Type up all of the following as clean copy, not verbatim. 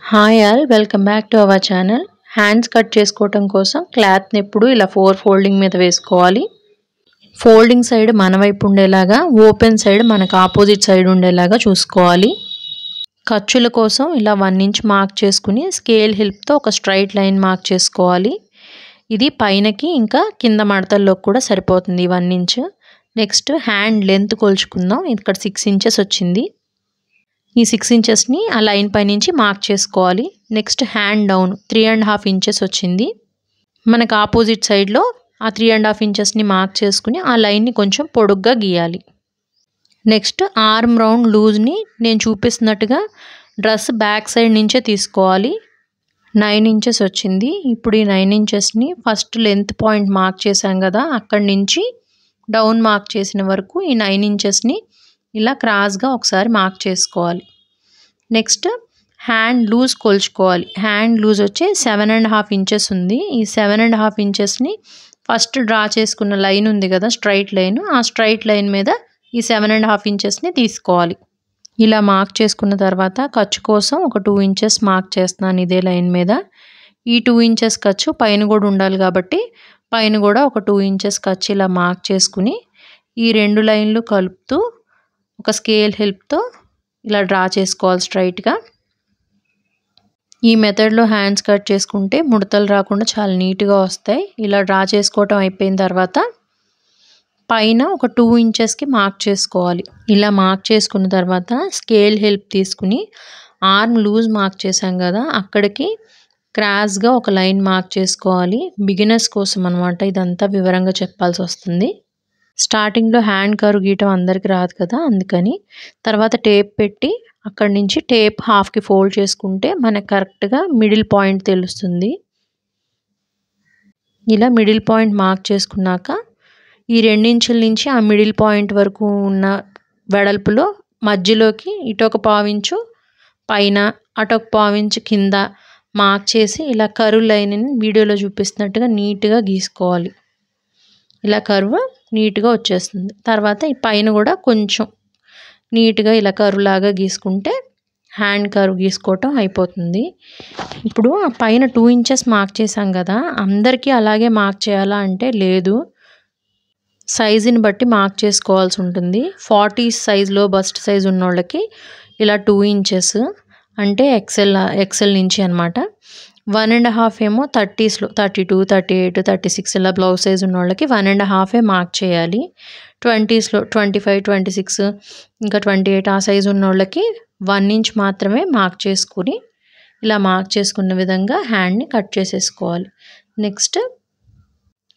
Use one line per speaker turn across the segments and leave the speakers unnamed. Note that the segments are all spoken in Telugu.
Hi all welcome back to our channel. Hands cut చేసుకోవటం కోసం క్లాత్ని ఎప్పుడు ఇలా 4 ఫోల్డింగ్ మీద వేసుకోవాలి. ఫోల్డింగ్ సైడ్ మన వైపు ఉండేలాగా, ఓపెన్ సైడ్ మనకు ఆపోజిట్ సైడ్ ఉండేలాగా చూసుకోవాలి. ఖర్చుల కోసం ఇలా 1 ఇంచ్ మార్క్ చేసుకుని స్కేల్ హెల్ప్తో ఒక స్ట్రైట్ లైన్ మార్క్ చేసుకోవాలి. ఇది పైనకి ఇంకా కింద మడతల్లోకి కూడా సరిపోతుంది 1 ఇంచ్. నెక్స్ట్ హ్యాండ్ లెంత్ కొలుచుకుందాం. ఇక్కడ 6 ఇంచెస్ వచ్చింది. ఈ 6 ఇంచెస్ని ఆ లైన్ పై నుంచి మార్క్ చేసుకోవాలి. నెక్స్ట్ హ్యాండ్ డౌన్ 3.5 ఇంచెస్ వచ్చింది. మనకు ఆపోజిట్ సైడ్లో ఆ 3.5 ఇంచెస్ని మార్క్ చేసుకుని ఆ లైన్ని కొంచెం పొడుగ్గా గీయాలి. నెక్స్ట్ ఆర్మ్ రౌండ్ లూజ్ని నేను చూపిస్తున్నట్టుగా డ్రెస్ బ్యాక్ సైడ్ నుంచే తీసుకోవాలి. 9 ఇంచెస్ వచ్చింది. ఇప్పుడు ఈ 9 ఇంచెస్ని ఫస్ట్ లెంత్ పాయింట్ మార్క్ చేసాం కదా, అక్కడి నుంచి డౌన్ మార్క్ చేసిన వరకు ఈ 9 ఇంచెస్ని ఇలా క్రాస్గా ఒకసారి మార్క్ చేసుకోవాలి. నెక్స్ట్ హ్యాండ్ లూజ్ కొలుచుకోవాలి. హ్యాండ్ లూజ్ వచ్చి 7.5 ఇంచెస్ ఉంది. ఈ 7.5 ఇంచెస్ని ఫస్ట్ డ్రా చేసుకున్న లైన్ ఉంది కదా, స్ట్రైట్ లైన్, ఆ స్ట్రైట్ లైన్ మీద ఈ 7.5 ఇంచెస్ని తీసుకోవాలి. ఇలా మార్క్ చేసుకున్న తర్వాత ఖర్చు కోసం ఒక 2 ఇంచెస్ మార్క్ చేస్తున్నాను ఇదే లైన్ మీద. ఈ 2 ఇంచెస్ ఖర్చు పైన కూడా ఉండాలి కాబట్టి పైన కూడా ఒక 2 ఇంచెస్ ఖర్చు ఇలా మార్క్ చేసుకుని ఈ 2 లైన్లు కలుపుతూ ఒక స్కేల్ హెల్ప్తో ఇలా డ్రా చేసుకోవాలి స్ట్రైట్గా. ఈ మెథడ్లో హ్యాండ్స్ కట్ చేసుకుంటే ముడతలు రాకుండా చాలా నీట్గా వస్తాయి. ఇలా డ్రా చేసుకోవటం అయిపోయిన తర్వాత పైన ఒక 2 ఇంచెస్కి మార్క్ చేసుకోవాలి. ఇలా మార్క్ చేసుకున్న తర్వాత స్కేల్ హెల్ప్ తీసుకుని ఆర్మ్ లూజ్ మార్క్ చేసాం కదా, అక్కడికి క్రాస్గా ఒక లైన్ మార్క్ చేసుకోవాలి. బిగినర్స్ కోసం అనమాట ఇదంతా వివరంగా చెప్పాల్సి వస్తుంది. స్టార్టింగ్లో హ్యాండ్ కర్వ్ గీయటం అందరికి రాదు కదా, అందుకని తర్వాత టేప్ పెట్టి అక్కడి నుంచి టేప్ హాఫ్కి ఫోల్డ్ చేసుకుంటే మనకు కరెక్ట్గా మిడిల్ పాయింట్ తెలుస్తుంది. ఇలా మిడిల్ పాయింట్ మార్క్ చేసుకున్నాక ఈ 2 ఇంచుల నుంచి ఆ మిడిల్ పాయింట్ వరకు ఉన్న వెడల్పులో మధ్యలోకి ఇటొక 1/4 ఇంచు పైన అటొక 1/4 ఇంచు కింద మార్క్ చేసి ఇలా కర్వ్ లైన్ని వీడియోలో చూపిస్తున్నట్టుగా నీట్గా గీసుకోవాలి. ఇలా కర్వ్ నీట్గా వచ్చేస్తుంది. తర్వాత ఈ పైన కూడా కొంచెం నీట్గా ఇలా కర్వ్ లాగా గీసుకుంటే హ్యాండ్ కర్వ్ గీసుకోవటం అయిపోతుంది. ఇప్పుడు ఆ పైన 2 ఇంచెస్ మార్క్ చేసాం కదా, అందరికీ అలాగే మార్క్ చేయాలా అంటే లేదు, సైజుని బట్టి మార్క్ చేసుకోవాల్సి ఉంటుంది. 40 సైజులో బస్ట్ సైజు ఉన్న వాళ్ళకి ఇలా 2 ఇంచెస్ అంటే ఎక్సెల్ నుంచి అనమాట. 1.5 ఏమో 30స్లో 32, 38, 36 ఇలా బ్లౌజ్ సైజ్ ఉన్న వాళ్ళకి 1.5 మార్క్ చేయాలి. 20స్లో 25, 26 ఇంకా 28 ఆ సైజు ఉన్న వాళ్ళకి 1 ఇంచ్ మాత్రమే మార్క్ చేసుకుని ఇలా మార్క్ చేసుకున్న విధంగా హ్యాండ్ని కట్ చేసేసుకోవాలి. నెక్స్ట్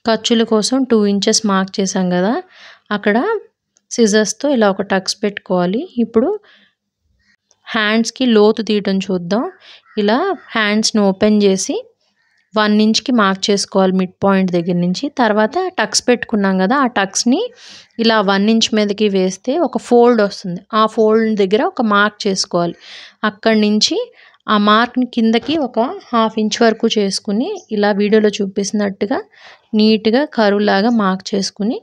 ఖర్చుల కోసం 2 ఇంచెస్ మార్క్ చేసాం కదా, అక్కడ సిజర్స్తో ఇలా ఒక టక్స్ పెట్టుకోవాలి. ఇప్పుడు హ్యాండ్స్కి లోతు తీయటం చూద్దాం. ఇలా హ్యాండ్స్ని ఓపెన్ చేసి 1 ఇంచ్కి మార్క్ చేసుకోవాలి మిడ్ పాయింట్ దగ్గర నుంచి. తర్వాత టక్స్ పెట్టుకున్నాం కదా, ఆ టక్స్ని ఇలా 1 ఇంచ్ మీదకి వేస్తే ఒక ఫోల్డ్ వస్తుంది. ఆ ఫోల్డ్ దగ్గర ఒక మార్క్ చేసుకోవాలి. అక్కడి నుంచి ఆ మార్క్ని కిందకి ఒక 1/2 ఇంచ్ వరకు చేసుకుని ఇలా వీడియోలో చూపిస్తున్నట్టుగా నీట్గా కర్వ్ లాగా మార్క్ చేసుకుని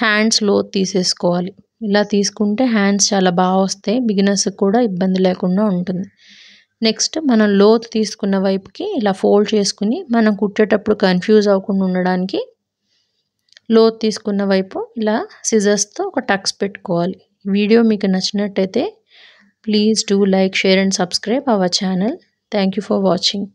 హ్యాండ్స్ లోతు తీసేసుకోవాలి. ఇలా తీసుకుంటే హ్యాండ్స్ చాలా బాగా వస్తాయి. బిగినర్స్కి కూడా ఇబ్బంది లేకుండా ఉంటుంది. నెక్స్ట్ మనం లోతు తీసుకున్న వైపుకి ఇలా ఫోల్డ్ చేసుకుని మనం కుట్టేటప్పుడు కన్ఫ్యూజ్ అవ్వకుండా ఉండడానికి లోతు తీసుకున్న వైపు ఇలా సిజర్స్తో ఒక టక్స్ పెట్టుకోవాలి. వీడియో మీకు నచ్చినట్టయితే please do like, share and subscribe our channel. Thank you for watching.